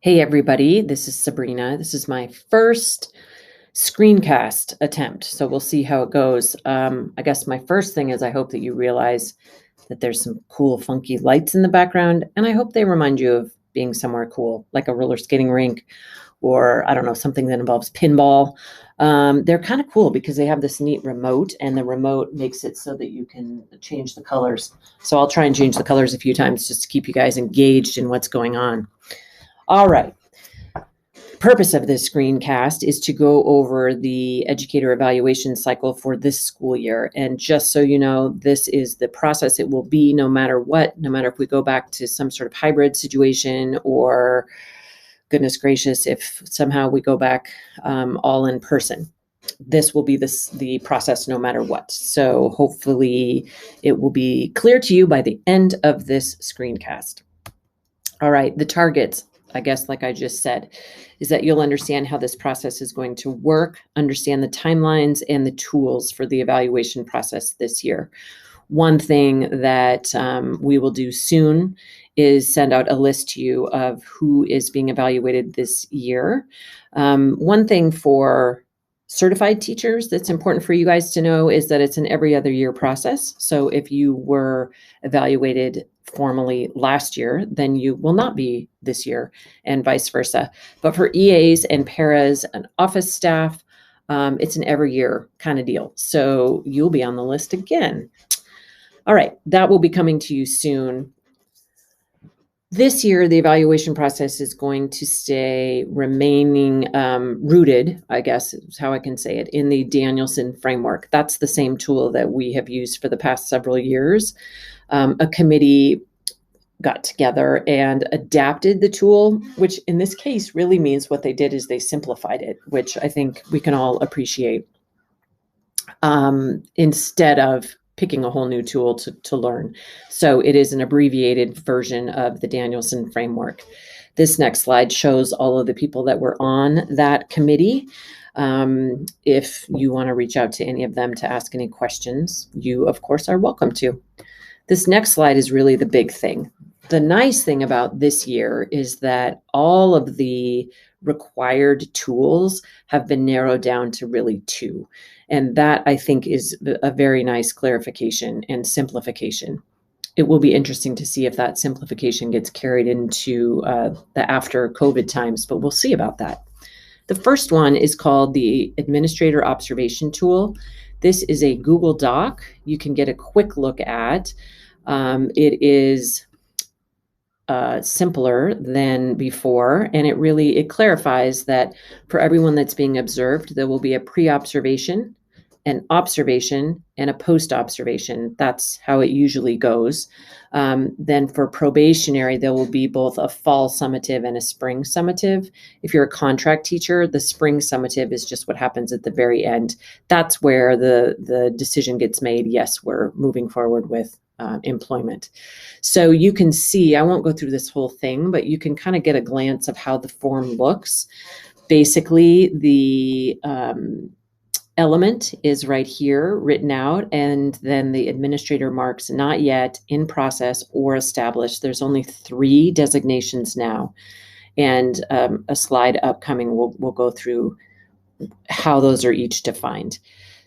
Hey everybody, this is Sabrina. This is my first screencast attempt, so we'll see how it goes. I guess my first thing is I hope that you realize that there's some cool, funky lights in the background, and I hope they remind you of being somewhere cool, like a roller skating rink or, I don't know, something that involves pinball. They're kind of cool because they have this neat remote, and the remote makes it so that you can change the colors. So I'll try and change the colors a few times just to keep you guys engaged in what's going on. All right. Purpose of this screencast is to go over the educator evaluation cycle for this school year. And just so you know, this is the process it will be no matter what, no matter if we go back to some sort of hybrid situation or, goodness gracious, if somehow we go back all in person. This will be the process no matter what. So hopefully it will be clear to you by the end of this screencast. All right, the targets, I guess, like I just said, is that you'll understand how this process is going to work, understand the timelines and the tools for the evaluation process this year. One thing that we will do soon is send out a list to you of who is being evaluated this year. One thing for certified teachers that's important for you guys to know is that it's an every other year process. So if you were evaluated formally last year, then you will not be this year, and vice versa. But for EAs and paras and office staff, it's an every year kind of deal. So you'll be on the list again. All right, that will be coming to you soon. This year, the evaluation process is going to stay remaining rooted, I guess is how I can say it, in the Danielson framework. That's the same tool that we have used for the past several years. A committee got together and adapted the tool, which in this case really means what they did is they simplified it, which I think we can all appreciate, instead of picking a whole new tool to learn. So it is an abbreviated version of the Danielson framework. This next slide shows all of the people that were on that committee. If you want to reach out to any of them to ask any questions, you of course are welcome to. This next slide is really the big thing. The nice thing about this year is that all of the required tools have been narrowed down to really two. And that, I think, is a very nice clarification and simplification. It will be interesting to see if that simplification gets carried into the after COVID times, but we'll see about that. The first one is called the Administrator Observation Tool. This is a Google Doc you can get a quick look at. It is simpler than before, and it clarifies that for everyone that's being observed, there will be a pre-observation, an observation, and a post-observation. That's how it usually goes. Then for probationary, there will be both a fall summative and a spring summative. If you're a contract teacher, the spring summative is just what happens at the very end. That's where the decision gets made, yes, we're moving forward with employment. So you can see, I won't go through this whole thing, but you can kind of get a glance of how the form looks. Basically, the element is right here written out, and then the administrator marks not yet, in process, or established. There's only 3 designations now, and a slide upcoming will go through how those are each defined.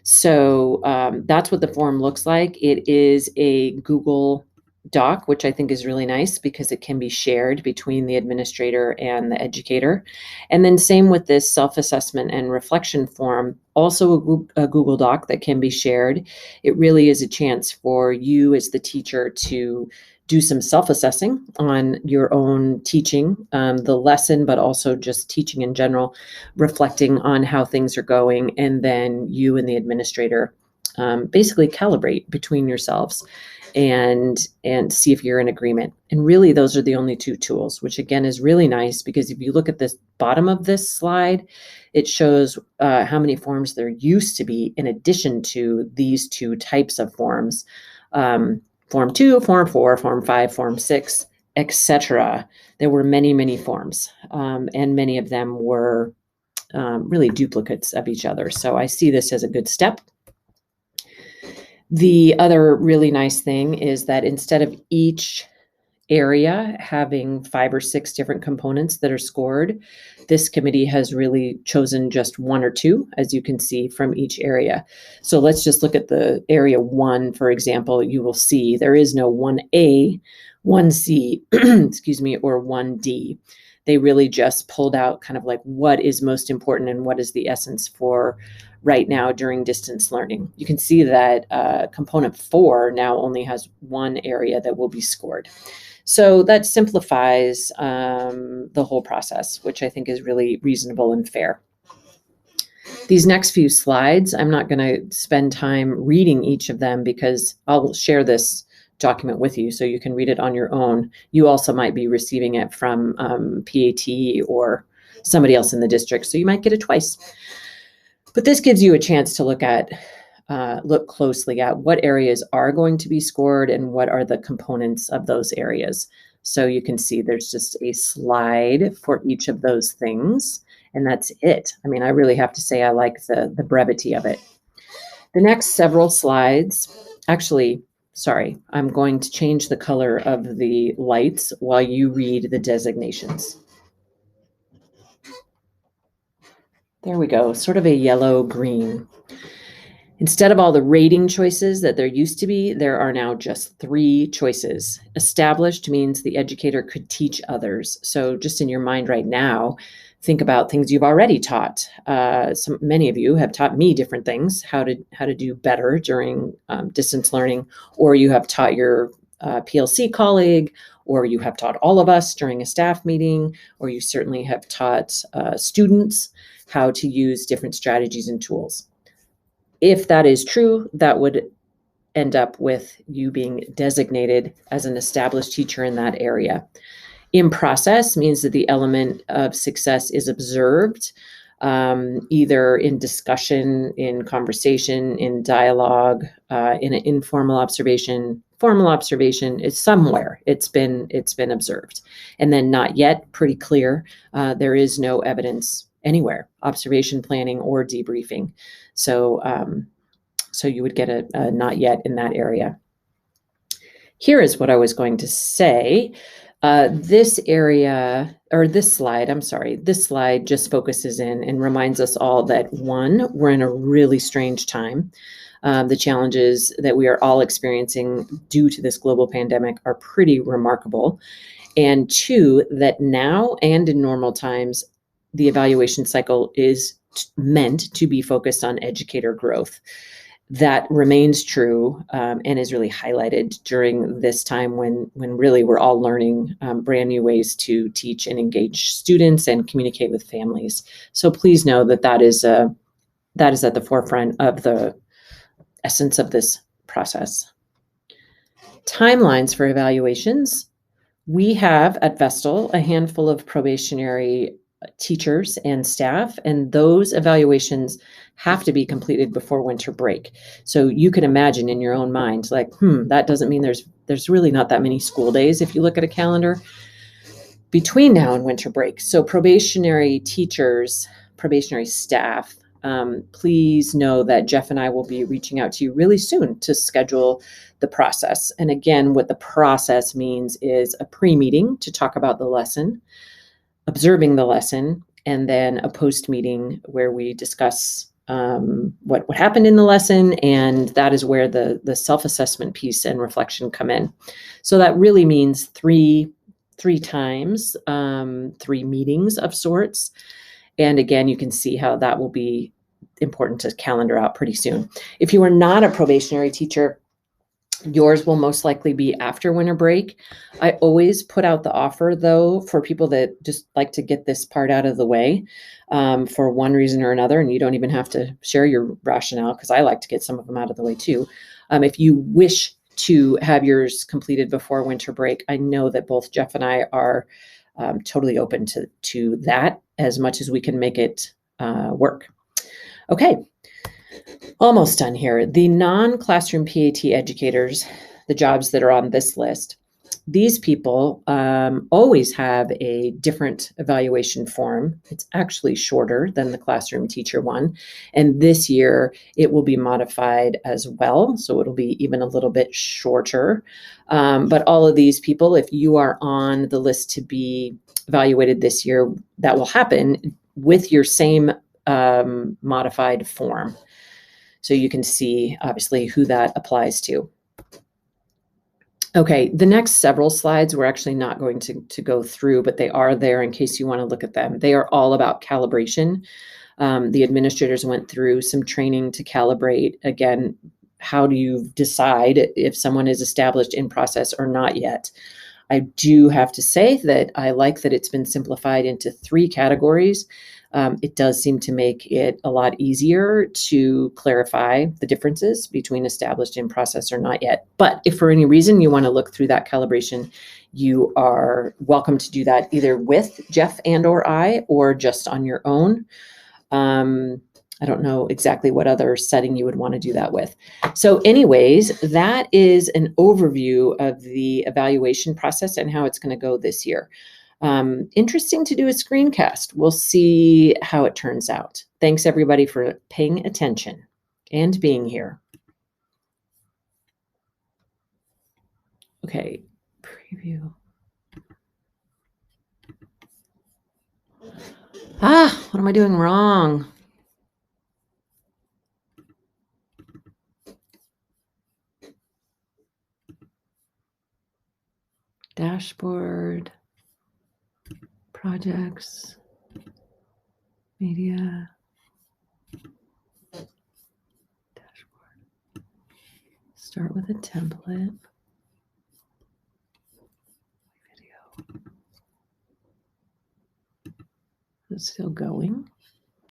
So that's what the form looks like. It is a Google Doc, which I think is really nice because it can be shared between the administrator and the educator. And then same with this self-assessment and reflection form, also a Google Doc that can be shared. It really is a chance for you as the teacher to do some self-assessing on your own teaching, the lesson, but also just teaching in general, reflecting on how things are going, and then you and the administrator basically calibrate between yourselves and see if you're in agreement. And really, those are the only 2 tools, which again is really nice because if you look at this bottom of this slide, it shows how many forms there used to be in addition to these 2 types of forms. Form 2, Form 4, Form 5, Form 6, etc. There were many, many forms, and many of them were really duplicates of each other. So I see this as a good step. The other really nice thing is that instead of each area having 5 or 6 different components that are scored. This committee has really chosen just 1 or 2, as you can see from each area. So let's just look at the area 1, for example. You will see there is no 1A, 1C, excuse me, or 1D. They really just pulled out kind of like what is most important and what is the essence for right now during distance learning. You can see that component 4 now only has 1 area that will be scored. So that simplifies the whole process, which I think is really reasonable and fair. These next few slides, I'm not going to spend time reading each of them because I'll share this document with you so you can read it on your own. You also might be receiving it from PAT or somebody else in the district, so you might get it twice. But this gives you a chance to look closely at what areas are going to be scored and what are the components of those areas. So you can see there's just a slide for each of those things, and that's it. I mean, I really have to say I like the brevity of it. The next several slides, actually, sorry, I'm going to change the color of the lights while you read the designations. There we go, sort of a yellow-green. Instead of all the rating choices that there used to be, there are now just 3 choices. Established means the educator could teach others. So just in your mind right now, think about things you've already taught. Many of you have taught me different things, how to do better during distance learning, or you have taught your PLC colleague, or you have taught all of us during a staff meeting, or you certainly have taught students how to use different strategies and tools. If that is true, that would end up with you being designated as an established teacher in that area. In process means that the element of success is observed, either in discussion, in conversation, in dialogue, in an informal observation, formal observation. Is somewhere it's been observed. And then not yet, pretty clear, there is no evidence anywhere, observation planning or debriefing. So you would get a not yet in that area. Here is what I was going to say. This slide just focuses in and reminds us all that 1, we're in a really strange time. The challenges that we are all experiencing due to this global pandemic are pretty remarkable. And 2, that now and in normal times, the evaluation cycle is meant to be focused on educator growth. That remains true and is really highlighted during this time when really we're all learning brand new ways to teach and engage students and communicate with families. So please know that is at the forefront of the essence of this process. Timelines for evaluations. We have at Vestal a handful of probationary teachers and staff, and those evaluations have to be completed before winter break. So you can imagine in your own mind, like, that doesn't mean there's really not that many school days if you look at a calendar between now and winter break. So probationary teachers, probationary staff, please know that Jeff and I will be reaching out to you really soon to schedule the process. And again, what the process means is a pre-meeting to talk about the lesson, observing the lesson, and then a post-meeting where we discuss what happened in the lesson, and that is where the self-assessment piece and reflection come in. So that really means three times, 3 meetings of sorts. And again, you can see how that will be important to calendar out pretty soon. If you are not a probationary teacher, yours will most likely be after winter break. I always put out the offer, though, for people that just like to get this part out of the way for one reason or another, and you don't even have to share your rationale because I like to get some of them out of the way too. If you wish to have yours completed before winter break, I know that both Jeff and I are totally open to that as much as we can make it work. Okay. Almost done here. The non-classroom PAT educators, the jobs that are on this list, these people always have a different evaluation form. It's actually shorter than the classroom teacher one. And this year it will be modified as well. So it'll be even a little bit shorter. But all of these people, if you are on the list to be evaluated this year, that will happen with your same modified form. So you can see obviously who that applies to. Okay, the next several slides we're actually not going to go through, but they are there in case you want to look at them. They are all about calibration. The administrators went through some training to calibrate. Again, how do you decide if someone is established in process or not yet? I do have to say that I like that it's been simplified into 3 categories. It does seem to make it a lot easier to clarify the differences between established in process or not yet. But if for any reason you want to look through that calibration, you are welcome to do that either with Jeff and or I, or just on your own. I don't know exactly what other setting you would want to do that with. So anyways, that is an overview of the evaluation process and how it's going to go this year. Interesting to do a screencast. We'll see how it turns out. Thanks everybody for paying attention and being here. Okay, preview. What am I doing wrong? Dashboard, projects, media, dashboard. Start with a template. Video. It's still going.